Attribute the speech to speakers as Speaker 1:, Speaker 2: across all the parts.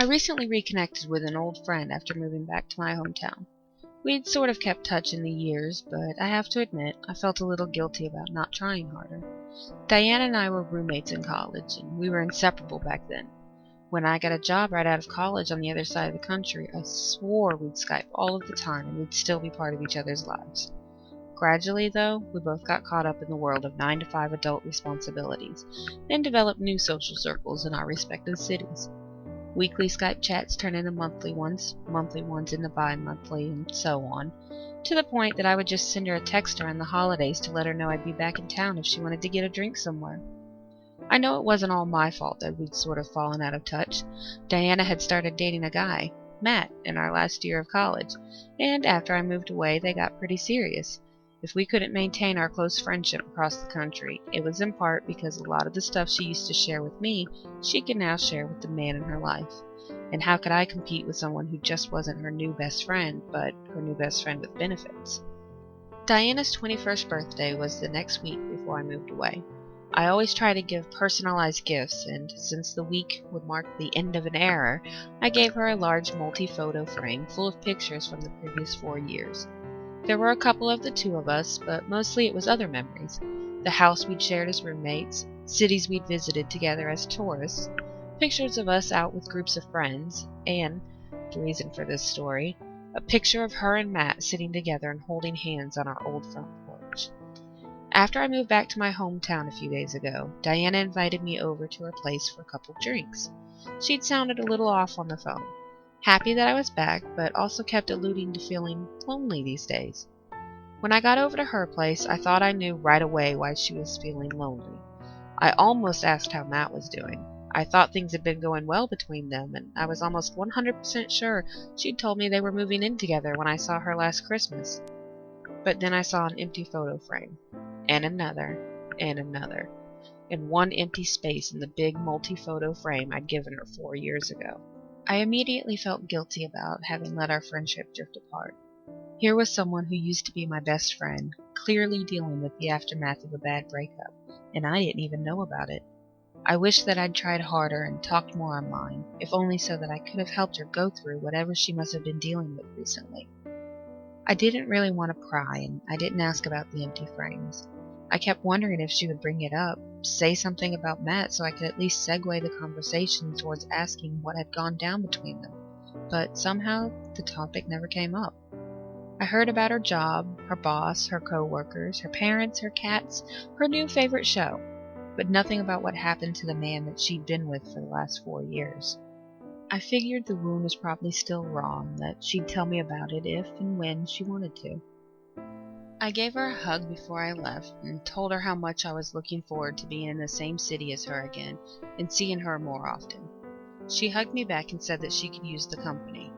Speaker 1: I recently reconnected with an old friend after moving back to my hometown. We'd sort of kept touch in the years, but I have to admit, I felt a little guilty about not trying harder. Diana and I were roommates in college, and we were inseparable back then. When I got a job right out of college on the other side of the country, I swore we'd Skype all of the time and we'd still be part of each other's lives. Gradually, though, we both got caught up in the world of 9 to 5 adult responsibilities and developed new social circles in our respective cities. Weekly Skype chats turned into monthly ones into bi-monthly, and so on, to the point that I would just send her a text around the holidays to let her know I'd be back in town if she wanted to get a drink somewhere. I know it wasn't all my fault that we'd sort of fallen out of touch. Diana had started dating a guy, Matt, in our last year of college, and after I moved away, they got pretty serious. If we couldn't maintain our close friendship across the country, it was in part because a lot of the stuff she used to share with me, she could now share with the man in her life. And how could I compete with someone who just wasn't her new best friend, but her new best friend with benefits? Diana's 21st birthday was the next week before I moved away. I always try to give personalized gifts, and since the week would mark the end of an era, I gave her a large multi-photo frame full of pictures from the previous 4 years. There were a couple of the two of us, but mostly it was other memories. The house we'd shared as roommates, cities we'd visited together as tourists, pictures of us out with groups of friends, and, the reason for this story, a picture of her and Matt sitting together and holding hands on our old front porch. After I moved back to my hometown a few days ago, Diana invited me over to her place for a couple of drinks. She'd sounded a little off on the phone. Happy that I was back, but also kept alluding to feeling lonely these days. When I got over to her place, I thought I knew right away why she was feeling lonely. I almost asked how Matt was doing. I thought things had been going well between them, and I was almost 100% sure she'd told me they were moving in together when I saw her last Christmas. But then I saw an empty photo frame, and another, and one empty space in the big multi-photo frame I'd given her 4 years ago. I immediately felt guilty about having let our friendship drift apart. Here was someone who used to be my best friend, clearly dealing with the aftermath of a bad breakup, and I didn't even know about it. I wished that I'd tried harder and talked more online, if only so that I could have helped her go through whatever she must have been dealing with recently. I didn't really want to pry, and I didn't ask about the empty frames. I kept wondering if she would bring it up, say something about Matt so I could at least segue the conversation towards asking what had gone down between them, but somehow the topic never came up. I heard about her job, her boss, her co-workers, her parents, her cats, her new favorite show, but nothing about what happened to the man that she'd been with for the last 4 years. I figured the wound was probably still raw and that she'd tell me about it if and when she wanted to. I gave her a hug before I left and told her how much I was looking forward to being in the same city as her again and seeing her more often. She hugged me back and said that she could use the company.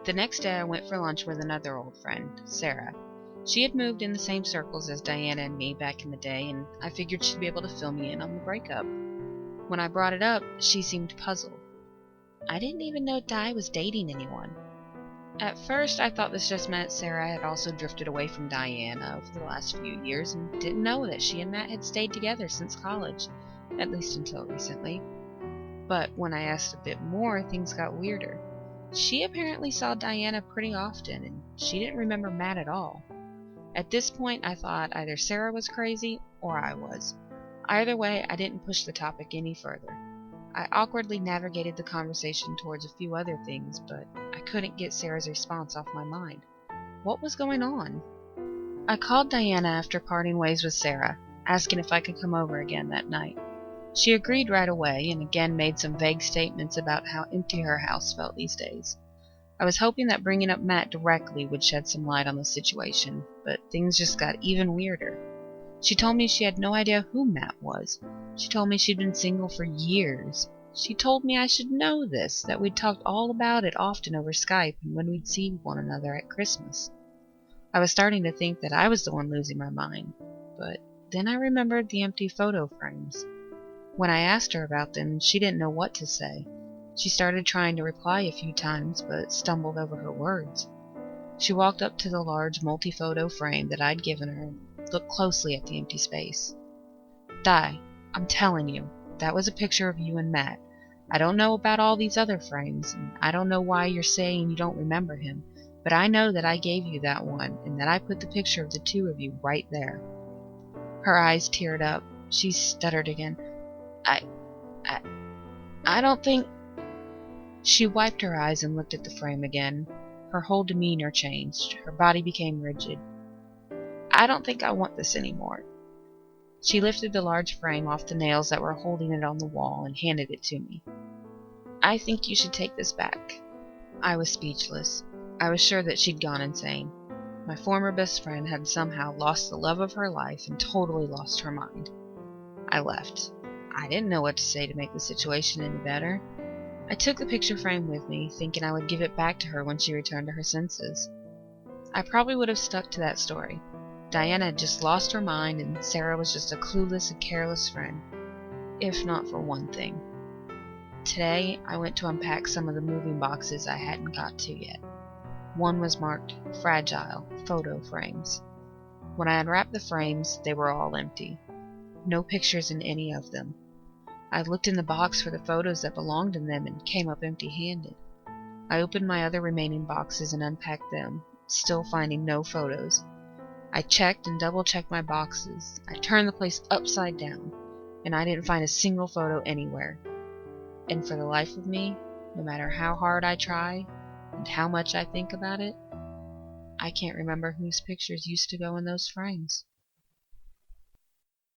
Speaker 1: The next day I went for lunch with another old friend, Sarah. She had moved in the same circles as Diana and me back in the day, and I figured she'd be able to fill me in on the breakup. When I brought it up, she seemed puzzled. I didn't even know Di was dating anyone. At first, I thought this just meant Sarah had also drifted away from Diana over the last few years and didn't know that she and Matt had stayed together since college, at least until recently. But when I asked a bit more, things got weirder. She apparently saw Diana pretty often, and she didn't remember Matt at all. At this point, I thought either Sarah was crazy or I was. Either way, I didn't push the topic any further. I awkwardly navigated the conversation towards a few other things, but I couldn't get Sarah's response off my mind. What was going on? I called Diana after parting ways with Sarah, asking if I could come over again that night. She agreed right away and again made some vague statements about how empty her house felt these days. I was hoping that bringing up Matt directly would shed some light on the situation, but things just got even weirder. She told me she had no idea who Matt was. She told me she'd been single for years. She told me I should know this, that we'd talked all about it often over Skype and when we'd see one another at Christmas. I was starting to think that I was the one losing my mind, but then I remembered the empty photo frames. When I asked her about them, she didn't know what to say. She started trying to reply a few times, but stumbled over her words. She walked up to the large multi-photo frame that I'd given her and looked closely at the empty space. Di, I'm telling you, that was a picture of you and Matt. I don't know about all these other frames, and I don't know why you're saying you don't remember him, but I know that I gave you that one, and that I put the picture of the two of you right there." Her eyes teared up. She stuttered again. I, I, I don't think... She wiped her eyes and looked at the frame again. Her whole demeanor changed. Her body became rigid. "I don't think I want this anymore." She lifted the large frame off the nails that were holding it on the wall and handed it to me. "I think you should take this back." I was speechless. I was sure that she'd gone insane. My former best friend had somehow lost the love of her life and totally lost her mind. I left. I didn't know what to say to make the situation any better. I took the picture frame with me, thinking I would give it back to her when she returned to her senses. I probably would have stuck to that story. Diana had just lost her mind, and Sarah was just a clueless and careless friend. If not for one thing. Today, I went to unpack some of the moving boxes I hadn't got to yet. One was marked "Fragile Photo Frames." When I unwrapped the frames, they were all empty. No pictures in any of them. I looked in the box for the photos that belonged in them and came up empty-handed. I opened my other remaining boxes and unpacked them, still finding no photos. I checked and double-checked my boxes. I turned the place upside down, and I didn't find a single photo anywhere. And for the life of me, no matter how hard I try, and how much I think about it, I can't remember whose pictures used to go in those frames.